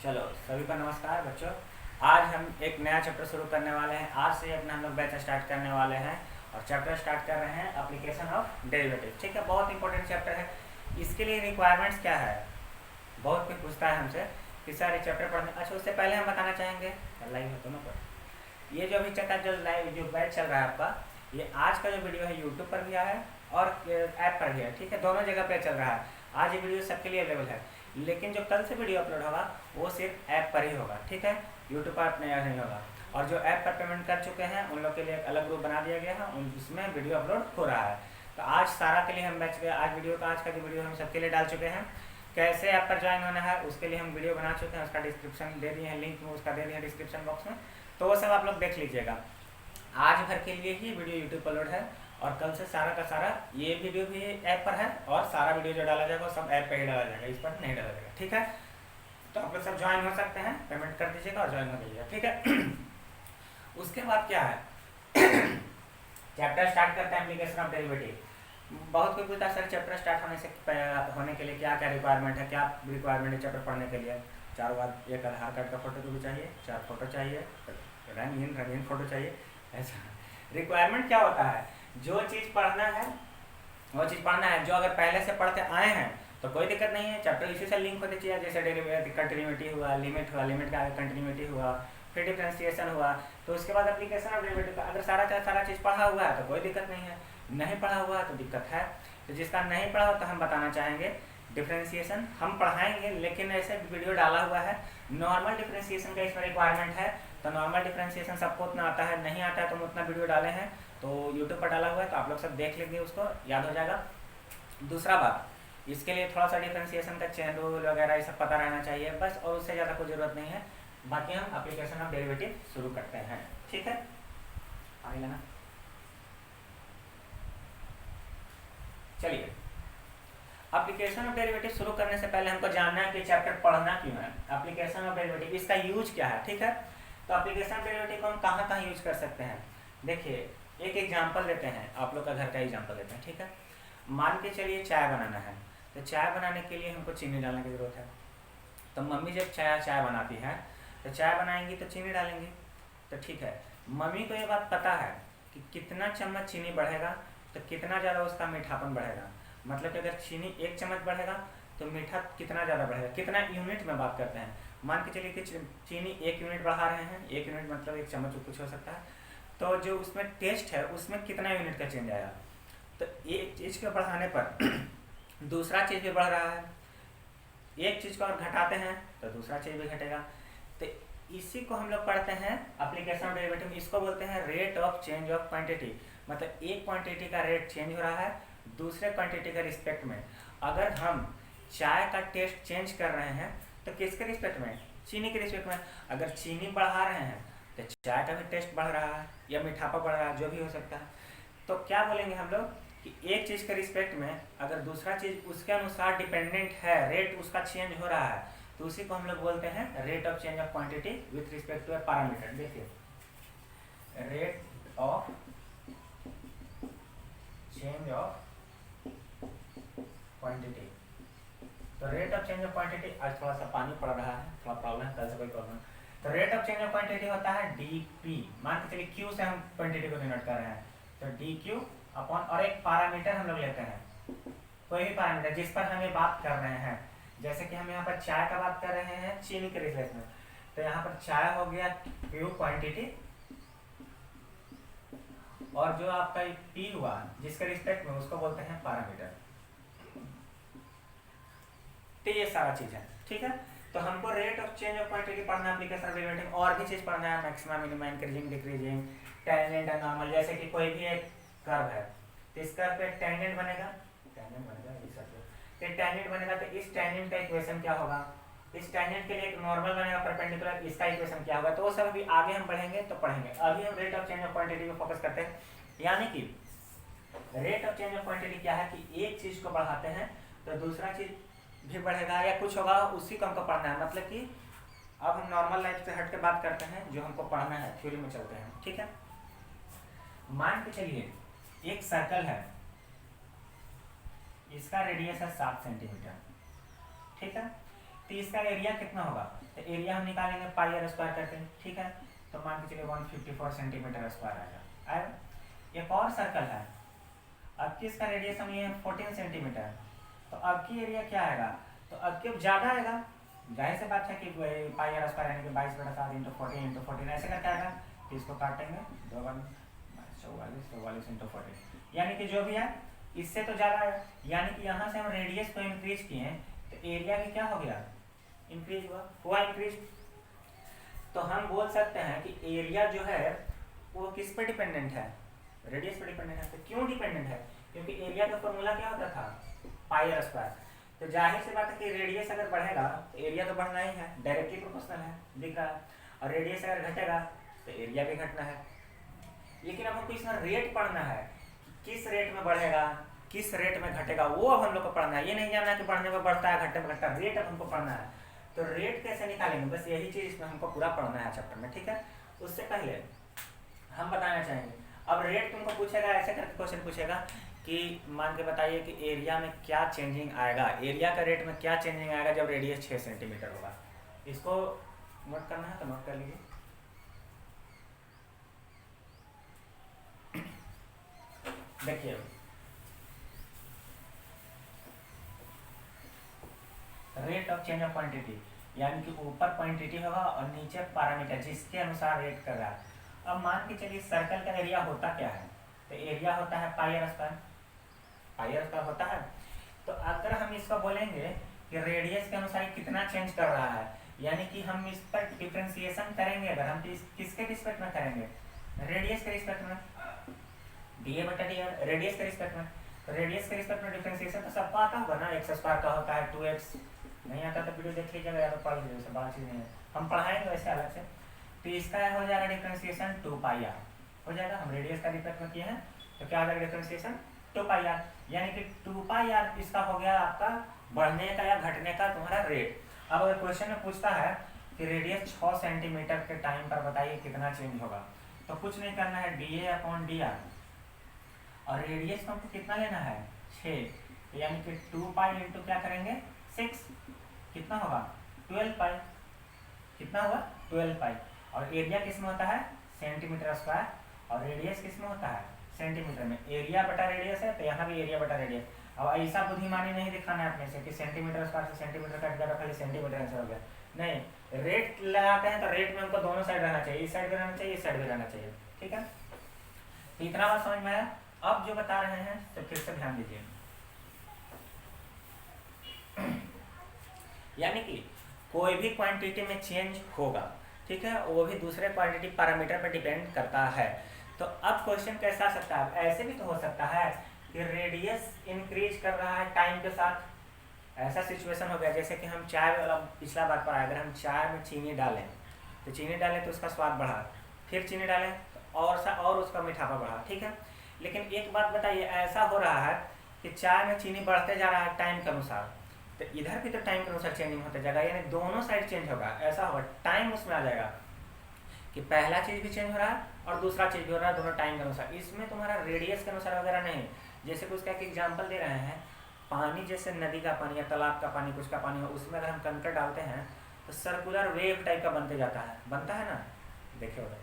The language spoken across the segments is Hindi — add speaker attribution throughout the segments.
Speaker 1: चलो सभी को नमस्कार बच्चों। आज हम एक नया चैप्टर शुरू करने वाले हैं। आज से अपना हम लोग बैच स्टार्ट करने वाले हैं और चैप्टर स्टार्ट कर रहे हैं एप्लीकेशन ऑफ डेरिवेटिव। ठीक है, बहुत इंपॉर्टेंट चैप्टर है। इसके लिए रिक्वायरमेंट्स क्या है, बहुत कुछ पूछता है हमसे कि सारे चैप्टर पढ़ने। अच्छा, उससे पहले हम बताना चाहेंगे लाइव है दोनों पर। ये जो अभी चक्कर जो लाइव जो बैच चल रहा है आपका, ये आज का जो वीडियो है यूट्यूब पर भी है और ऐप पर भी है। ठीक है, दोनों जगह पे चल रहा है। आज ये वीडियो सबके लिए अवेलेबल है, लेकिन जो कल से वीडियो अपलोड होगा वो सिर्फ ऐप पर ही होगा। ठीक है, यूट्यूब पर नहीं होगा। और जो ऐप पर पेमेंट कर चुके हैं उन लोग के लिए एक अलग ग्रुप बना दिया गया है, उसमें वीडियो अपलोड हो रहा है। तो आज सारा के लिए हम बैच आज वीडियो का आज का जो वीडियो हम सबके लिए डाल चुके हैं। कैसे ऐप पर ज्वाइन होना है उसके लिए हम वीडियो बना चुके हैं, उसका डिस्क्रिप्शन दे दिए हैं, लिंक उसका दे दिए हैं डिस्क्रिप्शन बॉक्स में, तो वो सब आप लोग देख लीजिएगा। आज भर के लिए ही वीडियो यूट्यूब पर अपलोड है और कल से सारा का सारा ये वीडियो भी ऐप पर है और सारा वीडियो जो डाला जाएगा सब ऐप पर ही डाला जाएगा, इस पर नहीं डाला जाएगा। ठीक है, तो आप लोग सब ज्वाइन हो सकते हैं, पेमेंट कर दीजिएगा और ज्वाइन हो जाइएगा। ठीक है उसके बाद क्या है चैप्टर स्टार्ट करते हैं एप्लीकेशन ऑफ डेरिवेटिव। बहुत कोई पूछता है सर चैप्टर स्टार्ट होने के लिए क्या क्या रिक्वायरमेंट है, क्या रिक्वायरमेंट है चैप्टर पढ़ने के लिए। 4 बार एक आधार कार्ड का फोटो भी चाहिए, 4 फोटो चाहिए, रंगीन फोटो चाहिए। ऐसा रिक्वायरमेंट क्या होता है, जो चीज़ पढ़ना है वो चीज़ पढ़ना है। जो अगर पहले से पढ़ते आए हैं तो कोई दिक्कत नहीं है, चैप्टर इसी से लिंक होते चाहिए। जैसे कंटिन्यूटी हुआ, लिमिट का आगे कंटिन्यूटी हुआ, फिर डिफरेंशिएशन हुआ, तो उसके बाद एप्लीकेशन ऑफ डेरिवेटिव का अगर सारा चीज़ पढ़ा हुआ है तो कोई दिक्कत नहीं है। नहीं पढ़ा हुआ है तो दिक्कत है। तो जिसका नहीं पढ़ा हो तो हम बताना चाहेंगे डिफरेंशिएशन हम पढ़ाएंगे, लेकिन ऐसे वीडियो डाला हुआ है। नॉर्मल डिफरेंशिएशन का इसमें रिक्वायरमेंट है, तो नॉर्मल डिफरेंशिएशन सबको उतना आता है, नहीं आता है तो हम उतना वीडियो डाले हैं, तो यूट्यूब पर डाला हुआ है, तो आप लोग सब देख लेंगे, उसको याद हो जाएगा। दूसरा बात, इसके लिए थोड़ा सा डिफरेंशिएशन का चेन रूल वगैरह ये सब पता रहना चाहिए बस, और उससे ज़्यादा कोई ज़रूरत नहीं है। बाकी हम एप्लीकेशन ऑफ डेरिवेटिव शुरू करते हैं। ठीक है, आगे लेना। चलिए, एप्लीकेशन ऑफ डेरिवेटिव शुरू करने से पहले हमको जानना है कि चैप्टर पढ़ना क्यों है, एप्लीकेशन ऑफ डेरिवेटिव इसका यूज क्या है। ठीक है, तो एप्लीकेशन ऑफ डेरिवेटिव को हम कहाँ कहाँ यूज कर सकते हैं। देखिए, एक एग्जांपल लेते हैं, आप लोग का घर का एग्जांपल लेते हैं। ठीक है, मान के चलिए चाय बनाना है, तो चाय बनाने के लिए हमको चीनी डालने की ज़रूरत है। तो मम्मी जब चाय बनाती है तो चाय बनाएंगी तो चीनी डालेंगी। तो ठीक है, मम्मी को ये बात पता है कि कितना चम्मच चीनी बढ़ेगा तो कितना ज़्यादा उसका मीठापन बढ़ेगा। मतलब कि अगर चीनी 1 चम्मच बढ़ेगा तो मीठा कितना ज़्यादा बढ़ेगा, कितना यूनिट में बात करते हैं। मान के चलिए कि चीनी 1 यूनिट बढ़ा रहे हैं, 1 यूनिट मतलब 1 चम्मच कुछ हो सकता है, तो जो उसमें टेस्ट है उसमें कितना यूनिट का चेंज आएगा। तो एक चीज़ के बढ़ाने पर दूसरा चीज़ भी बढ़ रहा है, एक चीज़ को और घटाते हैं तो दूसरा चीज़ भी घटेगा। तो इसी को हम लोग पढ़ते हैं एप्लीकेशन ऑफ डेरिवेटिव। इसको बोलते हैं rate of change of quantity. मतलब एक क्वांटिटी का रेट चेंज हो रहा है दूसरे क्वांटिटी के रिस्पेक्ट में। अगर हम चाय का टेस्ट चेंज कर रहे हैं तो किसके रिस्पेक्ट में, चीनी के रिस्पेक्ट में। अगर चीनी बढ़ा रहे हैं तो चाय का भी टेस्ट बढ़ रहा है या मीठापा बढ़ रहा है, जो भी हो सकता है। तो क्या बोलेंगे हम लोग कि एक चीज़ के रिस्पेक्ट में अगर दूसरा चीज़ उसके अनुसार डिपेंडेंट है, रेट उसका चेंज हो रहा है, तो उसी को हम लोग बोलते हैं rate of change of quantity with respect to a parameter. देखिए, rate of change of quantity. तो rate of change of quantity, आज थोड़ा सा पानी पड़ रहा है, थोड़ा प्रॉब्लम है, कल से कोई प्रॉब्लम। तो rate of change of quantity होता है dp। मान के चलिए q से हम क्वांटिटी को डिनोट कर रहे हैं, तो dq अपॉन, और एक पैरामीटर हम लोग लेते हैं, कोई भी पैरामीटर जिस पर हम ये बात कर रहे हैं। जैसे कि हम यहाँ पर चाय का बात कर रहे हैं चीनी के रिस्पेक्ट में, तो यहाँ पर चाय हो गया q क्वांटिटी, और जो आपका p हुआ जिसके रिस्पेक्ट में उसको बोलते हैं पैरामीटर। तो ये सारा चीज है। ठीक है, तो हमको rate of change of quantity पढ़ना है, एप्लीकेशन ऑफ डेरिवेटिव, और भी चीज पढ़ना है, maximum, minimum, increasing, decreasing, tangent and normal. जैसे कि कोई भी एक कर्व है तो इस कर्व पे टेंजेंट बनेगा, टेंजेंट बनेगा तो इस टेंजेंट का इक्वेशन क्या होगा, इस टेंजेंट के लिए एक नॉर्मल बनेगा परपेंडिकुलर, इसका इक्वेशन क्या होगा। तो वो सब अभी आगे हम पढ़ेंगे तो पढ़ेंगे। अभी हम rate of change of quantity पे फोकस करते हैं। यानी कि rate of change of quantity क्या है कि एक चीज को बढ़ाते हैं तो दूसरा चीज भी बढ़ेगा या कुछ होगा, उसी को हमको पढ़ना है। मतलब कि अब हम नॉर्मल लाइफ से हट के बात करते हैं, जो हमको पढ़ना है थ्योरी में चलते हैं। ठीक है, मान के चलिए एक सर्कल है, इसका रेडियस है 7 सेंटीमीटर। ठीक है, तो इसका एरिया कितना होगा, तो एरिया हम निकालेंगे पाई आर स्क्वायर करके, ठीक है। तो मान के चलिए 154 सेंटीमीटर स्क्वायर आएगा। एक और सर्कल है, अब की इसका रेडियस हम ये 14 सेंटीमीटर, तो अब की एरिया क्या आएगा, तो अब की ज़्यादा आएगा, जाहिर सी बात है कि पाई आर स्क्वायर यानी कि 22/7 इंटू 14 ऐसे करके आएगा। तो इसको काटेंगे 44 इंटू 14 यानी कि जो भी है इससे तो ज़्यादा है, यानी कि यहाँ से हम रेडियस को इंक्रीज किए हैं तो एरिया की क्या हो गया, इंक्रीज हुआ इंक्रीज। तो हम बोल सकते हैं कि एरिया जो है वो किस पे डिपेंडेंट है, रेडियस पे डिपेंडेंट है। तो क्यों डिपेंडेंट है, क्योंकि एरिया का फॉर्मूला क्या होता था, पाई आर स्क्वायर। तो जाहिर सी बात है कि रेडियस अगर बढ़ेगा तो एरिया तो बढ़ना ही है, डायरेक्टली प्रोपोर्शनल है, दिख रहा है। और रेडियस अगर घटेगा तो एरिया भी घटना है। लेकिन अब हमको इसमें रेट पढ़ना है, किस रेट में बढ़ेगा किस रेट में घटेगा, वो अब हम लोग को पढ़ना है। ये नहीं जानना कि बढ़ने में बढ़ता है घटने में घटता है, रेट अब हमको पढ़ना है। तो रेट कैसे निकालेंगे, बस यही चीज़ इसमें हमको पूरा पढ़ना है चैप्टर में, ठीक है। उससे पहले हम बताना चाहेंगे, अब रेट तुमको पूछेगा, ऐसे करके क्वेश्चन पूछेगा कि मान के बताइए कि एरिया में क्या चेंजिंग आएगा, एरिया का रेट में क्या चेंजिंग आएगा जब रेडियस 6 सेंटीमीटर होगा। इसको नोट करना है तो नोट कर लीजिए। देखिए rate of change of quantity, यानी कि ऊपर क्वांटिटी होगा और नीचे पैरामीटर जिसके अनुसार रेट कर रहा है। अब मान के चलिए सर्कल का एरिया होता क्या है, तो एरिया होता है pi r square, pi r square होता है। तो अगर हम इसको बोलेंगे कि रेडियस के अनुसार कितना चेंज कर रहा है, यानी कि हम इस पर डिफ्रेंसिएशन करेंगे, अगर हम किसके रिस्पेक्ट में करेंगे, रेडियस के रिस्पेक्ट में, डी बटा डी रेडियस के रिस्पेक्ट में। तो रेडियस के रिस्पेक्ट में डिफ्रेंसिएशन तो सबको आता होगा ना, एक्स स्क्वायर का होता है 2x, नहीं आता तो वीडियो देख लीजिएगा या तो पढ़ लीजिए, बड़ा चीज़ नहीं है, हम पढ़ाएंगे वैसे अलग से। तो इसका हो जाएगा डिफ्रेंसिएशन 2 पाई आर हो जाएगा, हम रेडियस का रिस्पेक्ट में किए हैं तो क्या हो जाएगा डिफ्रेंसिएशन 2 पाई आर, यानी कि 2 पाई आर इसका हो गया आपका बढ़ने का या घटने का तुम्हारा रेट। अब अगर क्वेश्चन में पूछता है कि रेडियस 6 सेंटीमीटर के टाइम पर बताइए कितना चेंज होगा, तो कुछ नहीं करना है, DA/DR, और रेडियस को हमको कितना लेना है 6, यानी कि 2 पाई इंटू क्या करेंगे 6, कितना होगा 12 पाई, कितना हुआ 12 पाई। और एरिया किस में होता है सेंटीमीटर स्क्वायर, और रेडियस किस में होता है सेंटीमीटर में, एरिया बटा रेडियस है तो यहाँ भी एरिया बटा रेडियस। अब ऐसा बुद्धिमानी नहीं दिखाना है अपने से कि सेंटीमीटर स्क्वायर से सेंटीमीटर कट गया खाली सेंटीमीटर आंसर हो गया, नहीं, रेट लगाते हैं तो रेट में हमको दोनों साइड रहना चाहिए, इस साइड भी रहना चाहिए इस साइड भी रहना चाहिए, ठीक है। तो इतना बात समझ में आया। अब जो बता रहे हैं तो फिर से ध्यान दीजिए, यानी कि कोई भी क्वांटिटी में चेंज होगा, ठीक है, वो भी दूसरे क्वांटिटी पैरामीटर पर डिपेंड करता है। तो अब क्वेश्चन कैसा आ सकता है, ऐसे भी तो हो सकता है कि रेडियस इंक्रीज कर रहा है टाइम के साथ, ऐसा सिचुएशन हो गया जैसे कि हम चाय वाला पिछला बात पर आया, अगर हम चाय में चीनी डालें तो चीनी डालें तो उसका स्वाद बढ़ा, फिर चीनी डालें तो और उसका मीठापा बढ़ा, ठीक है। लेकिन एक बात बताइए, ऐसा हो रहा है कि चाय में चीनी बढ़ते जा रहा है टाइम के अनुसार, तो इधर भी तो टाइम के अनुसार चेंजिंग होते जाएगा, यानी दोनों साइड चेंज होगा, ऐसा होगा टाइम उसमें आ जाएगा कि पहला चीज़ भी चेंज हो रहा है और दूसरा चीज़ भी हो रहा है, दोनों टाइम के अनुसार। इसमें तुम्हारा रेडियस के अनुसार वगैरह नहीं, जैसे कुछ का एक एग्जाम्पल दे रहे हैं, पानी जैसे नदी का पानी या तालाब का पानी कुछ का पानी हो, उसमें अगर हम कंकड़ डालते हैं तो सर्कुलर वेव टाइप का बनते जाता है, बनता है ना, देखे होगा,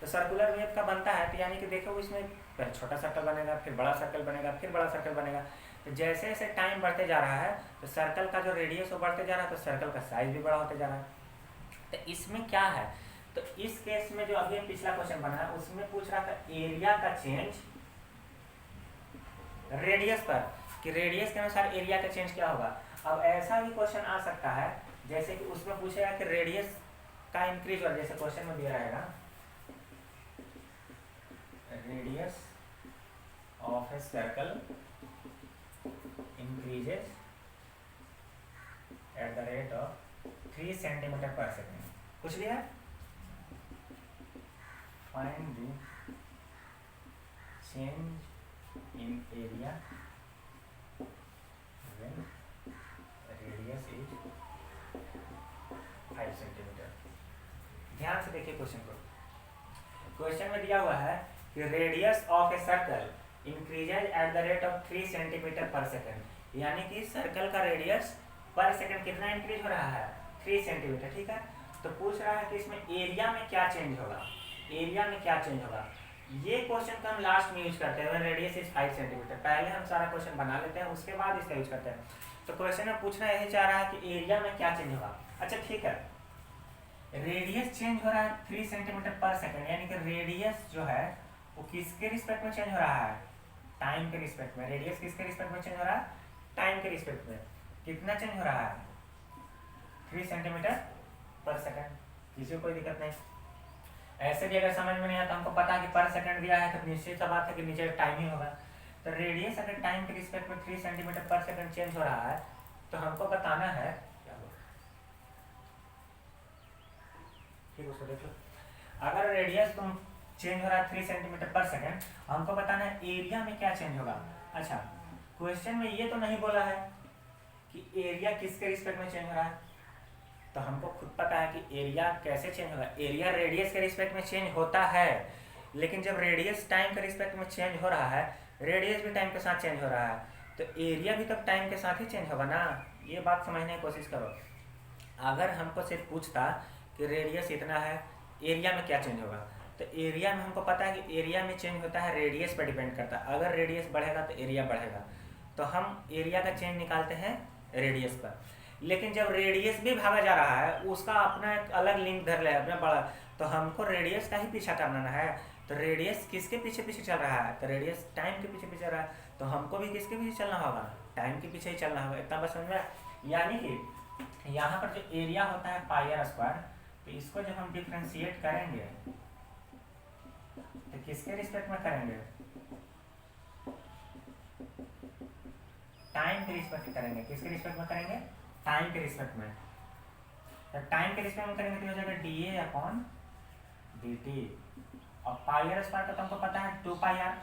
Speaker 1: तो सर्कुलर वेव का बनता है, तो यानी कि देखो इसमें छोटा सर्कल बनेगा, फिर बड़ा सर्कल बनेगा, फिर बड़ा सर्कल बनेगा। तो जैसे जैसे टाइम बढ़ते जा रहा है तो सर्कल का जो रेडियस वो बढ़ते जा रहा है, तो सर्कल का साइज भी बड़ा होते जा रहा है। तो इसमें क्या है, तो इस केस में जो अभी पिछला क्वेश्चन बना है उसमें पूछ रहा था एरिया का चेंज रेडियस पर, कि रेडियस के अनुसार एरिया का चेंज क्या होगा। अब ऐसा भी क्वेश्चन आ सकता है जैसे कि उसमें पूछेगा कि रेडियस का इंक्रीज, और जैसे क्वेश्चन में दिया रहेगा radius of a circle increases at the rate of 3 centimetre पर सेकेंड, कुछ भी है, find the change in area when radius is 5 centimetre. ध्यान से देखिए क्वेश्चन को, क्वेश्चन में दिया हुआ है कि radius of a circle increases at the rate of 3 centimetre पर सेकेंड, यानी कि सर्कल का रेडियस पर सेकंड कितना इंक्रीज हो रहा है, 3 सेंटीमीटर, ठीक है। तो पूछ रहा है कि इसमें एरिया में क्या चेंज होगा, एरिया में क्या चेंज होगा। ये क्वेश्चन का हम लास्ट में यूज करते हैं, रेडियस इज 5 सेंटीमीटर। पहले हम सारा क्वेश्चन बना लेते हैं, उसके बाद इसका यूज करते हैं। तो क्वेश्चन में पूछना यही चाह रहा है कि एरिया में क्या चेंज होगा। अच्छा ठीक है, रेडियस चेंज हो रहा है 3 सेंटीमीटर पर सेकंड, यानी कि रेडियस जो है वो किसके रिस्पेक्ट में चेंज हो रहा है, टाइम के रिस्पेक्ट में। रेडियस किसके रिस्पेक्ट में चेंज हो रहा है, टाइम के रिस्पेक्ट में। कितना चेंज हो रहा है, 3 सेंटीमीटर पर सेकंड। किसी को कोई दिक्कत नहीं। ऐसे भी अगर समझ में नहीं आता, हमको पता है कि पर सेकंड दिया है तो निश्चित सा बात है कि नीचे टाइम ही होगा। तो रेडियस अगर टाइम के रिस्पेक्ट में 3 सेंटीमीटर पर सेकंड चेंज हो रहा है तो हमको बताना है, ठीक उसको देख लो। अगर रेडियस तुम चेंज हो रहा है 3 सेंटीमीटर पर सेकंड, हमको बताना है एरिया में क्या चेंज होगा। अच्छा, क्वेश्चन में ये तो नहीं बोला है कि एरिया किसके रिस्पेक्ट में चेंज हो रहा है, तो हमको खुद पता है कि एरिया कैसे चेंज होगा। एरिया रेडियस के रिस्पेक्ट में चेंज होता है, लेकिन जब रेडियस टाइम के रिस्पेक्ट में चेंज हो रहा है, रेडियस भी टाइम के साथ चेंज हो रहा है, तो एरिया भी तब टाइम के साथ ही चेंज होगा ना। ये बात समझने की कोशिश करो। अगर हमको सिर्फ पूछता कि रेडियस इतना है, एरिया में क्या चेंज होगा, तो एरिया में हमको पता है कि एरिया में चेंज होता है, रेडियस पर डिपेंड करता है। अगर रेडियस बढ़ेगा तो एरिया बढ़ेगा, तो हम एरिया का चेंज निकालते हैं रेडियस पर। लेकिन जब रेडियस भी भागा जा रहा है, उसका अपना एक अलग लिंक धर ले अपना बड़ा, तो हमको रेडियस का ही पीछा करना है। तो रेडियस किसके पीछे पीछे चल रहा है, तो रेडियस टाइम के पीछे पीछे चल रहा है, तो हमको भी किसके पीछे चलना होगा, टाइम के पीछे ही चलना होगा। इतना बस समझ में। यानी कि यहाँ पर जो एरिया होता है पाई आर स्क्वायर, तो इसको जब हम डिफ्रेंशिएट करेंगे तो किसके रिस्पेक्ट में करेंगे, टाइम के रिस्पेक्ट करेंगे। किसके रिस्पेक्ट में करेंगे, टाइम के रिस्पेक्ट में। तो टाइम के रिस्पेक्ट में करेंगे तो हो जाएगा dA अपॉन dt। और पाई आर स्क्वायर का तो हमको पता है 2 पाई आर,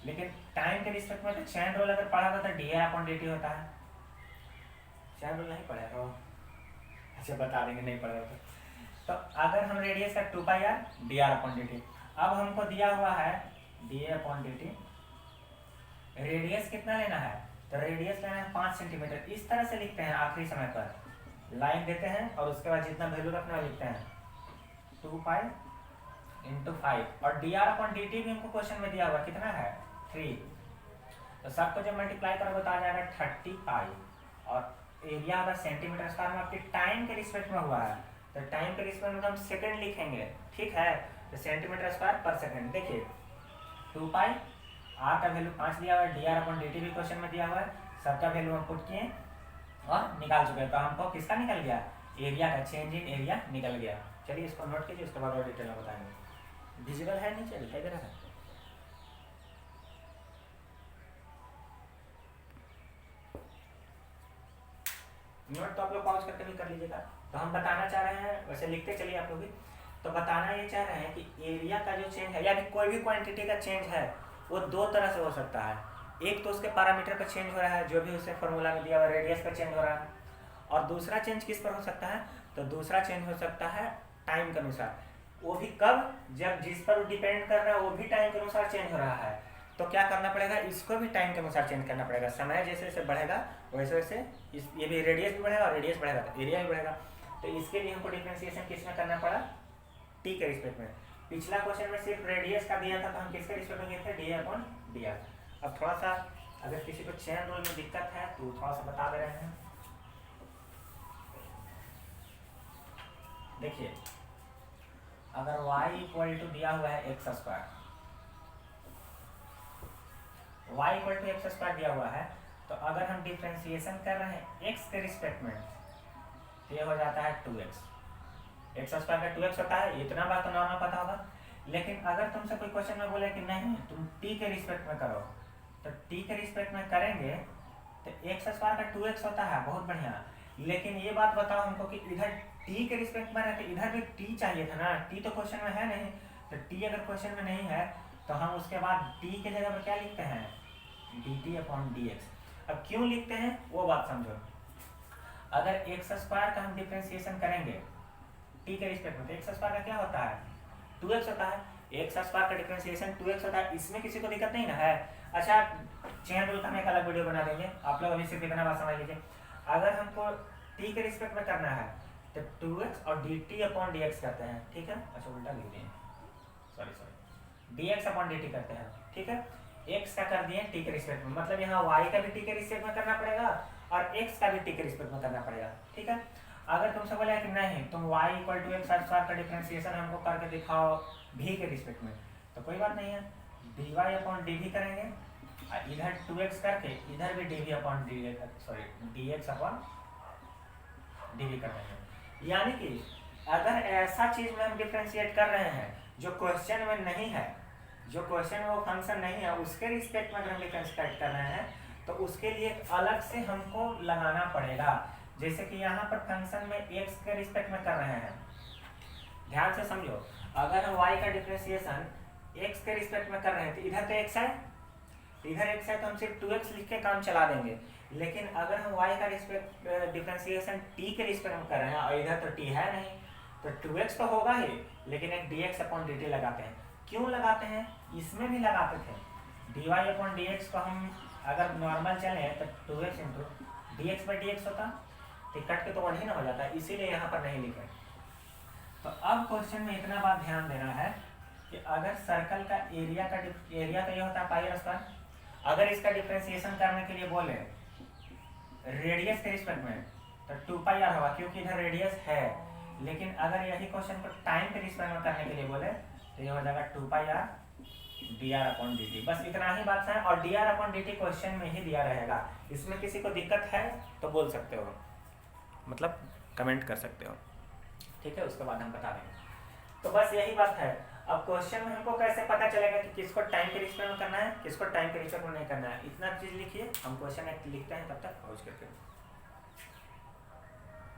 Speaker 1: लेकिन टाइम के रिस्पेक्ट में तो चेन रूल अगर पढ़ा होता तो dA अपॉन dt होता है। चेन रूल नहीं पढ़ा हो, अच्छा बता देंगे नहीं पढ़ा होता। तो अगर हम रेडियस का 2 pi are dr upon dt, अब हमको दिया हुआ है dA अपॉन dt, रेडियस कितना लेना है, तो रेडियस लेना है 5 सेंटीमीटर। इस तरह से लिखते हैं, आखिरी समय पर लाइन देते हैं और उसके बाद जितना वैल्यू रखना है लिखते हैं 2 पाई इंटू 5। और dr अपॉन dt भी हमको क्वेश्चन में दिया हुआ कितना है, 3। तो सबको जब मल्टीप्लाई करोगे तो आ जाएगा 30 पाई। और एरिया अगर सेंटीमीटर स्क्वायर में आपके टाइम के रिस्पेक्ट में हुआ है, तो टाइम के रिस्पेक्ट में तो हम सेकंड लिखेंगे, ठीक है। तो सेंटीमीटर स्क्वायर पर सेकंड। देखिए 2 पाई, आर का वैल्यू 5 दिया हुआ है, dr अपॉन dt भी क्वेश्चन में दिया हुआ है, सबका वैल्यू हम पुट किए और निकाल चुके हैं। तो हमको किसका निकल गया, एरिया का, चेंज इन एरिया निकल गया। चलिए इसको नोट कीजिए, उसके बाद और डिटेल में बताएंगे। विजिबल है नीचे दिखाई दे रहा है, नोट तो आप लोग पॉज करके भी कर लीजिएगा। तो हम बताना चाह रहे हैं, वैसे लिखते चलिए आप लोग भी, तो बताना ये चाह रहे हैं कि एरिया का जो चेंज है, यानी कोई भी क्वांटिटी का चेंज है, वो 2 तरह से हो सकता है। एक तो उसके पैरामीटर पर चेंज हो रहा है, जो भी उससे फॉर्मूला में दिया हुआ रेडियस पर चेंज हो रहा है। और दूसरा चेंज किस पर हो सकता है, तो दूसरा चेंज हो सकता है टाइम के अनुसार। वो भी कब, जब जिस पर डिपेंड कर रहा है वो भी टाइम के अनुसार चेंज हो रहा है। तो क्या करना पड़ेगा, इसको भी टाइम के अनुसार चेंज करना पड़ेगा। समय जैसे जैसे बढ़ेगा वैसे वैसे ये भी रेडियस भी बढ़ेगा, और रेडियस बढ़ेगा तो एरिया भी बढ़ेगा। तो इसके लिए हमको डिफरेंशिएशन किस में करना पड़ा, टी के रिस्पेक्ट में। पिछला क्वेश्चन में सिर्फ रेडियस का दिया था, तो हम किसके रिस्पेक्ट में गए थे, dA अपॉन dr। अब थोड़ा सा अगर किसी को चेन रूल में दिक्कत है तो थोड़ा सा बता दे रहे हैं। देखिए अगर y इक्वल टू दिया हुआ है x square, y equal to x square दिया हुआ है, तो अगर हम डिफ्रेंशिएशन कर रहे हैं x के रिस्पेक्ट में, तो ये हो जाता है 2x। एक्स स्क्वायर का 2x होता है, इतना बात तो नॉर्मल पता होगा। लेकिन अगर तुमसे कोई क्वेश्चन में बोले कि नहीं तुम t के रिस्पेक्ट में करो, तो t के रिस्पेक्ट में करेंगे तो एक्स स्क्वायर का 2x होता है, बहुत बढ़िया। लेकिन ये बात बताओ हमको कि इधर t के रिस्पेक्ट में है तो इधर भी t चाहिए था ना, t तो क्वेश्चन में है नहीं। तो t अगर क्वेश्चन में नहीं है तो हम उसके बाद t के जगह पर क्या लिखते हैं, dt अपॉन dx। अब क्यों लिखते हैं वो बात समझो। अगर एक्स स्क्वायर का हम डिफ्रेंशिएशन करेंगे t के रिस्पेक्ट में, तो एक्स स्क्वायर का क्या होता है, 2x होता है। एक्स स्क्वायर का डिफरेंशिएशन 2x होता है, इसमें किसी को दिक्कत नहीं ना है। अच्छा चेन रूल का हम एक अलग वीडियो बना देंगे, आप लोग अभी सिर्फ इतना बात समझ लीजिए। अगर हमको t के रिस्पेक्ट में करना है तो 2x और dt अपॉन dx करते हैं, ठीक है। अच्छा उल्टा लिख दिए, सॉरी dx अपॉन dt करते हैं, ठीक है। x का कर दिए t के रिस्पेक्ट में, मतलब यहाँ y का भी t के रिस्पेक्ट में करना पड़ेगा और x का भी t के रिस्पेक्ट में करना पड़ेगा, ठीक है। अगर तुमसे बोला कि नहीं तुम y इक्वल टू x का डिफरेंशिएशन हमको करके दिखाओ v के रिस्पेक्ट में, तो कोई बात नहीं है, dy अपॉन dv करेंगे, इधर 2x करके इधर भी dv upon dx upon dv कर देंगे। यानी कि अगर ऐसा चीज में हम डिफरेंशिएट कर रहे हैं जो क्वेश्चन में नहीं है, जो क्वेश्चन में वो फंक्शन नहीं है, उसके रिस्पेक्ट में अगर हम डिफरेंशिएट कर रहे हैं तो उसके लिए अलग से हमको लगाना पड़ेगा। जैसे कि यहाँ पर फंक्शन में x के रिस्पेक्ट में कर रहे हैं, ध्यान से समझो, अगर हम y का डिफरेंशिएशन x के रिस्पेक्ट में कर रहे हैं तो इधर तो x है, इधर x है तो हम सिर्फ 2x लिख के काम चला देंगे। लेकिन अगर हम y का डिफरेंशिएशन t के रिस्पेक्ट में कर रहे हैं और इधर तो t है नहीं, तो 2x तो होगा ही, लेकिन एक dx अपॉन dt लगाते हैं। क्यों लगाते हैं? इसमें भी लगाते थे, dy अपॉन dx को हम अगर नॉर्मल चले तो 2x into dx by dx होता, तो कट के तो वही ना हो जाता है, इसीलिए यहाँ पर नहीं लिखे। तो अब क्वेश्चन में इतना बात ध्यान देना है कि अगर सर्कल का एरिया तो ये होता है पाई आर स्क्वायर, अगर इसका डिफरेंशिएशन करने के लिए बोले रेडियस के रिस्पेक्ट में तो 2 पाई आर होगा, क्योंकि इधर रेडियस है। लेकिन अगर यही क्वेश्चन को टाइम के रिस्पेक्ट में करने के लिए बोले तो ये हो जाएगा 2 pi r d r upon d t. बस इतना ही बात है, और d r upon d t question में ही दिया रहेगा। इसमें किसी को दिक्कत है तो बोल सकते हो, मतलब कमेंट कर सकते हो, ठीक है, उसके बाद हम बता देंगे। तो बस यही बात है। अब क्वेश्चन में हमको कैसे पता चलेगा कि किसको टाइम के रिस्पेक्ट में करना है, किसको टाइम के रिस्पेक्ट में नहीं करना है, इतना चीज लिखिए। हम क्वेश्चन एक लिखते हैं, तब तक पहुँच करके